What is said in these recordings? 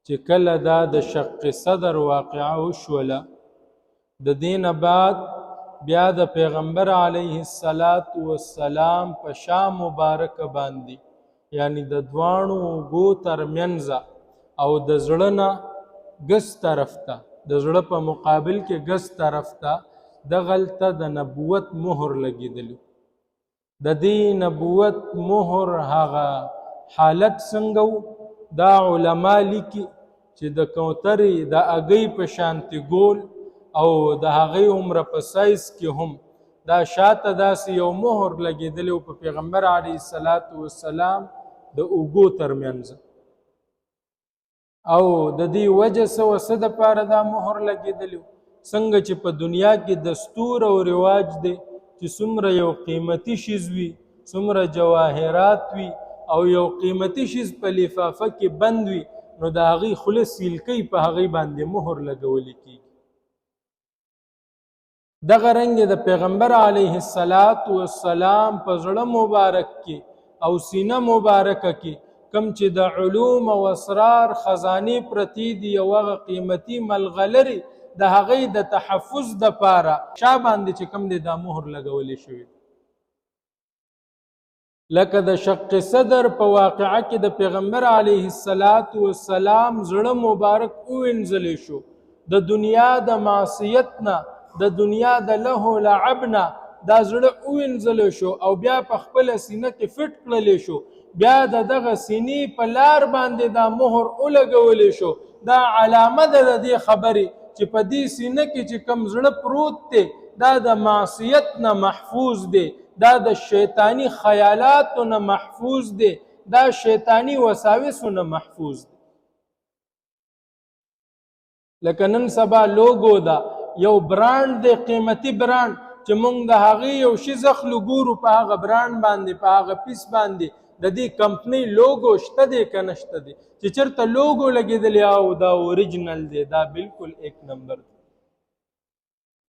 چې کله دا د شق صدر واقعه وشوله، د دین بعد بیا د پیغمبر علیه السلام په شام مبارک باندې، یعنی د دوانو اوږو ترمنځ او د زړه نه ګس طرف ته، د زړه په مقابل کې ګس طرف ته دغلته د نبوت مهر لګېدلی. د دې نبوت مهر هغه حالت څنګه و؟ دا علما لیکي چې د کوترې د اګۍ په شانتې ګول او د هغې عمره په سایز کې هم دا شاته داسې یو مهر لګېدلی و په پیغمبر علیه السلام د اوږو ترمنځ. او د دې وجه څه دپاره دا مهر لګېدلی و؟ څنګه چې په دنیا کې دستور او رواج دی چې څومره یو قیمتي شیز وي، څومره جواهرات وي او یو قیمتي شیز په لفافه کې بند وي، نو د هغې خوله سیلکۍ په هغې باندې مهر لګولی کېږي. دغه رنګ د پیغمبر علیه السلام په زړه مبارک کې او سینه مبارکه کې کم چې د علوم او اسرار خزانې پرتې دي او هغه قیمتي ملغلرې د هغې د تحفظ دپاره شا باندې چې کم دی دا مهر لګولی شوی. لکه د شق صدر په واقعه کې د پیغمبر علیه السلام زړه مبارک ووینځلی شو، د دنیا د معصیت نه، د دنیا د لهو لعب نه دا زړه ووینځلی شو او بیا په خپله سینه کې فټ کړلی شو. بیا د دغه سینې په لار باندې دا مهر ولګولی شو. دا علامه ده د دې خبرې چې په دې سینه کې چې کم زړه پروت دی دا د معصیت نه محفوظ دی، دا د شیطانی خیالاتو نه محفوظ دی، دا شیطانی وساوسو نه محفوظ دی. لکه نن سبا لوګو دا یو برانډ دی، قیمتي برانډ چې موږ د هغې یو شي اخلو ګورو په هغه برانډ باندې، په هغه پیس باندې د دې کمپنۍ لوګو شته دی که نشته دی؟ چې چېرته لوګو لګېدلی او دا اوریجنل دی، دا بالکل ایک نمبر دی.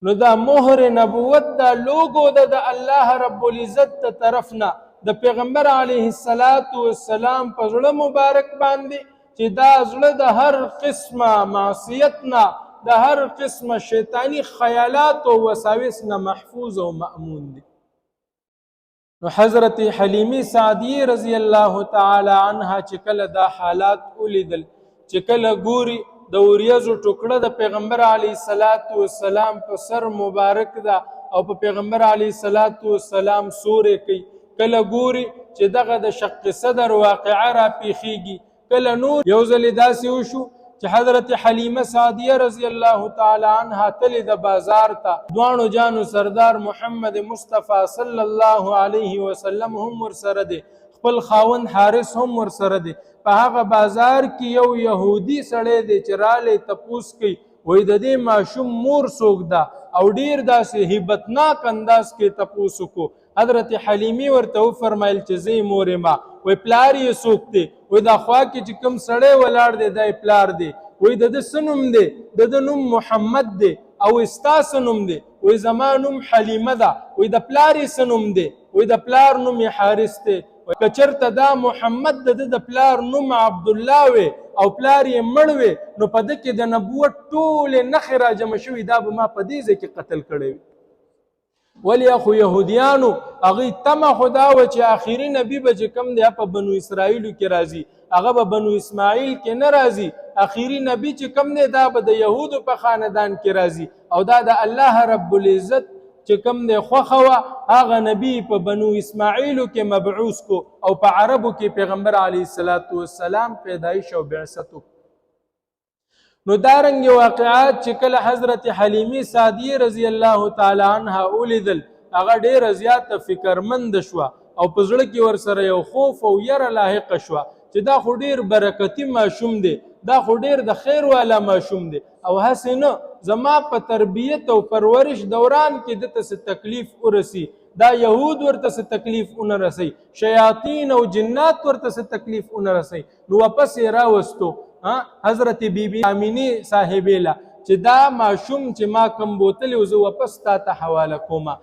نو دا مهر نبوت دا لوګو ده د الله رب العزت د طرف نه د پیغمبر علیه السلام په زړه مبارک باندې چې دا زړه د هر قسمه معصیت نه، د هر قسمه شیطانی خیالات او وساوس نه محفوظ او مأمون دی. نو حضرت حلیمه سعدیه رضی الله تعالی عنها چې کله دا حالات ولیدل، چې کله ګوري د وریځو ټوکړه د پیغمبر علیه السلام په سر مبارک ده او په پیغمبر علیه السلام سورې کوي، کله ګوري چې دغه د شق صدر واقعه را پیښیږي، کله نور یو ځلې داسې وشو چې حضرت حلیمه سعدیه رضی الله تعالی عنها تلې د بازار ته، دوانو جانو سردار محمد مصطفی صلی الله علیه وسلم هم ورسره دی، خپل خاوند حارث هم ورسره دی. په هغه بازار کې یو یهودي سړی دی چې رالی تپوس کوي، وایي د دې ماشوم مور څوک ده؟ او ډېر داسې هیبتناک انداز کې تپوس وکړو. حضرت حلیمې ورته وفرمیل چې زه یې مور یم. وایي پلار یې څوک دی؟ وایي دا خوا کې چې کوم سړی ولاړ دی دا یې پلار دی. وایي د ده څه نوم دی؟ د ده نوم محمد دی. او ستا څه نوم دی؟ وایي زما نوم حلیمه ده. وایي د پلار یې څه نوم دی؟ وایي د پلار نوم یې حارث دی. که چېرته دا محمد د ده د پلار نوم عبدالله وی او پلار یې مړ وی، نو په ده کې د نبوت ټولې نښې راجمع شوي، دا به ما په دې ځای کې قتل کړی وي. ولې خو یهودیانو هغوی تمه خو دا وه چې آخري نبي به چې کوم دی په بنو اسرائیلو کې راځي، هغه به بنو اسماعیل کې نه راځي. آخري نبي چې کوم دی دا به د یهودو په خاندان کې راځي او دا د الله رب العزت چې کوم دی خوښه وه هغه نبي په بنو اسماعیلو کې مبعوث کو او په عربو کې پیغمبر علیه السلام پیدایش او بعثت وکړو. نو دارنګې واقعات چې کله حضرت حلیمه سعدیه رضی الله تعالی عنها ولیدل، هغه ډېره زیاته فکرمند شوه او په زړه کې ورسره یو خوف او یره لاحقه شوه چې دا خو ډېر برکتي ماشوم دی، دا خو ډېر د خیر والا ماشوم دی او هسې نه زما په تربیت او پرورش دوران کې دته څه تکلیف ورسي، دا یهود ورته څه تکلیف ونه رسي، شیاطین او جنات ورته څه تکلیف ونه رسي. نو واپس یې راوستو حضرت بیبي آمینې صاحبې له چې دا ماشوم چې ما کم بوتلی و زه واپس تا ته حواله کومه.